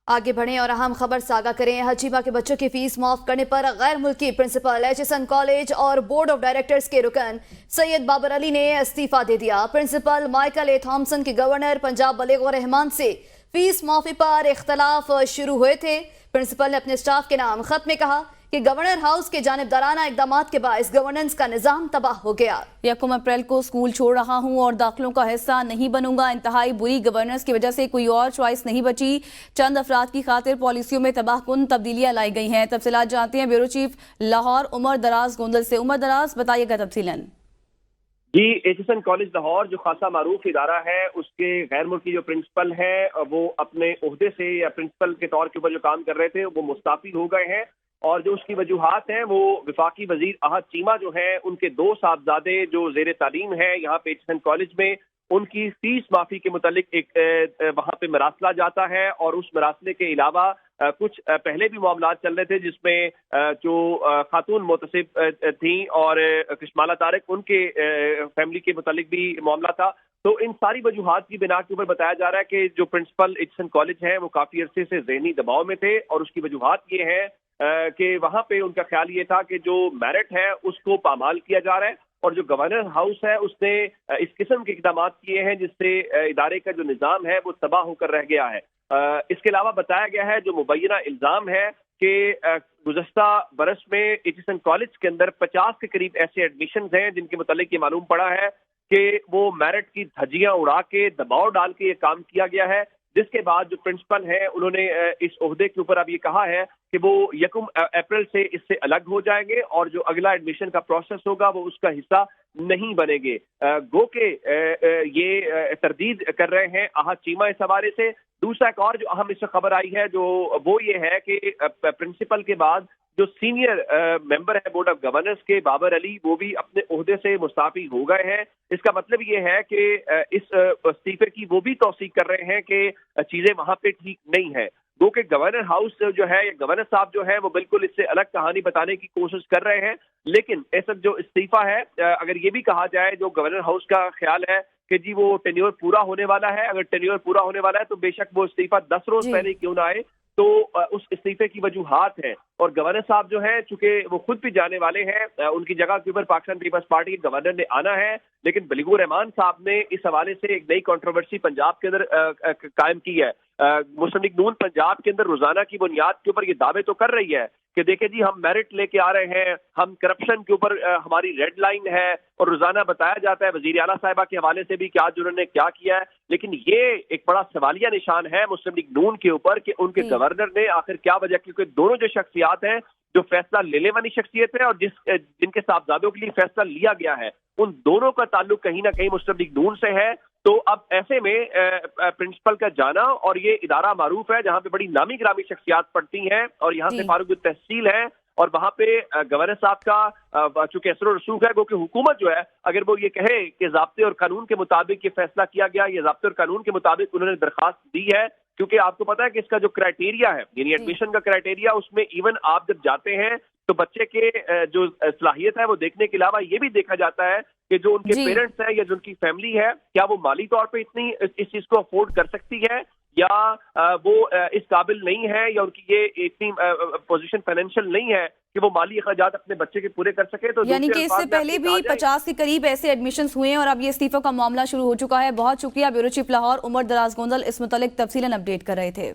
आगे बढ़ें और अहम खबर सागा करें। हजीबा के बच्चों की फीस माफ करने पर गैर मुल्की प्रिंसिपल एचएसएन कॉलेज और बोर्ड ऑफ डायरेक्टर्स के रुकन सैयद बाबर अली ने इस्तीफा दे दिया। प्रिंसिपल माइकल ए थॉमसन के गवर्नर पंजाब बलीग रहमान से फीस माफी पर इख्तलाफ शुरू हुए थे। प्रिंसिपल ने अपने स्टाफ के नाम खत में कहा कि गवर्नर हाउस के जानिबदाराना इक़दामात के बायस गवर्नेंस का निज़ाम तबाह हो गया। 1 अप्रैल को स्कूल छोड़ रहा हूं और दाखिलों का हिस्सा नहीं बनूंगा। इंतहाई बुरी गवर्नेंस की वजह से कोई और चॉइस नहीं बची। चंद अफराद की खातिर पॉलिसियों में तबाहकुन तब्दीलियां लाई गई हैं। तफसीलात जानते हैं ब्यूरो चीफ लाहौर उमर दराज गोंदल से। उमर दराज, बताइएगा तफसीलन। जी, एचएसएन कॉलेज लाहौर जो खासा मारूफ इदारा है, उसके गैर मुल्की जो प्रिंसिपल है वो अपने ओहदे से या प्रिंसिपल के तौर के ऊपर जो काम कर रहे थे वो मुस्ताफी हो गए हैं। और जो उसकी वजूहात हैं वो विफाकी वजीर अहद चीमा जो हैं उनके 2 साहबजादे जो जेर तालीम है यहाँ पे एचएसएन कॉलेज में, उनकी फीस माफी के मुतालिक एक वहाँ पे मरासला जाता है। और उस मरासले के अलावा कुछ पहले भी मामला चल रहे थे जिसमें जो खातून मोतसिब थी और कशमाला तारिक, उनके फैमिली के मुतालिक भी मामला था। तो इन सारी वजूहात की बिना के ऊपर बताया जा रहा है कि जो प्रिंसिपल एचएसएन कॉलेज है वो काफी अरसे से ज़हनी दबाव में थे। और उसकी वजूहात ये है कि वहाँ पे उनका ख्याल ये था कि जो मेरिट है उसको पामाल किया जा रहा है और जो गवर्नर हाउस है उसने इस किस्म के इक़दामात किए हैं जिससे इदारे का जो निज़ाम है वो तबाह होकर रह गया है। इसके अलावा बताया गया है जो मुबैना इल्ज़ाम है कि गुज़श्ता बरस में एचएसएन कॉलेज के अंदर 50 के करीब ऐसे एडमिशन हैं जिनके मुतालिक ये मालूम पड़ा है कि वो मेरिट की धज्जियां उड़ा के दबाव डाल के ये काम किया गया है। जिसके बाद जो प्रिंसिपल है उन्होंने इस ओहदे के ऊपर अब ये कहा है कि वो 1 अप्रैल से इससे अलग हो जाएंगे और जो अगला एडमिशन का प्रोसेस होगा वो उसका हिस्सा नहीं बनेंगे। गो के ये तरदीद कर रहे हैं अहद चीमा इस हवाले से। दूसरा एक और जो अहम इससे खबर आई है जो वो ये है कि प्रिंसिपल के बाद जो सीनियर मेंबर है बोर्ड ऑफ गवर्नर्स के बाबर अली, वो भी अपने ओहदे से मुस्ताफी हो गए हैं। इसका मतलब ये है कि इस इस्तीफे की वो भी तौसीक कर रहे हैं कि चीजें वहां पे ठीक नहीं है। वो कि गवर्नर हाउस जो है या गवर्नर साहब जो है वो बिल्कुल इससे अलग कहानी बताने की कोशिश कर रहे हैं। लेकिन ऐसा जो इस्तीफा है, अगर ये भी कहा जाए जो गवर्नर हाउस का ख्याल है कि जी वो टेन्योर पूरा होने वाला है, अगर टेन्योर पूरा होने वाला है तो बेशक वो इस्तीफा 10 रोज पहले क्यों ना आए, तो उस इस्तीफे की वजूहात है। और गवर्नर साहब जो है चूंकि वो खुद भी जाने वाले हैं, उनकी जगह के ऊपर पाकिस्तान पीपल्स पार्टी के गवर्नर ने आना है, लेकिन बलीगुर रहमान साहब ने इस हवाले से एक नई कंट्रोवर्सी पंजाब के अंदर कायम की है। मुस्लिम लीग नून पंजाब के अंदर रोजाना की बुनियाद के ऊपर ये दावे तो कर रही है कि देखें जी हम मेरिट लेके आ रहे हैं, हम करप्शन के ऊपर हमारी रेड लाइन है, और रोजाना बताया जाता है वजीर आला साहिबा के हवाले से भी कि आज उन्होंने क्या किया है। लेकिन ये एक बड़ा सवालिया निशान है मुस्लिम लीग नून के ऊपर कि उनके गवर्नर ने आखिर क्या वजह, क्योंकि दोनों जो शख्सियात हैं जो फैसला लेने वाली शख्सियत है और जिनके साहबजादों के लिए फैसला लिया गया है, उन दोनों का ताल्लुक कहीं ना कहीं मुस्लिम लीग नून से है। तो अब ऐसे में प्रिंसिपल का जाना, और ये इदारा मारूफ है जहां पे बड़ी नामी ग्रामी शख्सियात पढ़ती हैं और यहाँ से फारूक तहसील है, और वहां पे गवर्नर साहब का चूंकि असर रसूख है, क्योंकि हुकूमत जो है अगर वो ये कहे कि ज़ाब्ते और कानून के मुताबिक ये फैसला किया गया, ये ज़ाब्ते और कानून के मुताबिक उन्होंने दरखास्त दी है, क्योंकि आपको पता है कि इसका जो क्राइटेरिया है यानी एडमिशन का क्राइटेरिया, उसमें इवन आप जब जाते हैं तो बच्चे के जो सलाहियत है वो देखने के अलावा ये भी देखा जाता है कि जो उनके पेरेंट्स हैं या जो उनकी फैमिली है, क्या वो माली तौर पे इतनी इस चीज को अफोर्ड कर सकती है या वो इस काबिल नहीं है, या उनकी ये इतनी पोजीशन फाइनेंशियल नहीं है कि वो माली अखराजात अपने बच्चे के पूरे कर सके। तो यानी कि इससे पहले भी 50 के करीब ऐसे एडमिशंस हुए हैं और अब ये इस्तीफों का मामला शुरू हो चुका है। बहुत शुक्रिया ब्यूरो चीफ लाहौर उमर दराज गोंदल इस मुतालिक तफसीलन अपडेट कर रहे थे।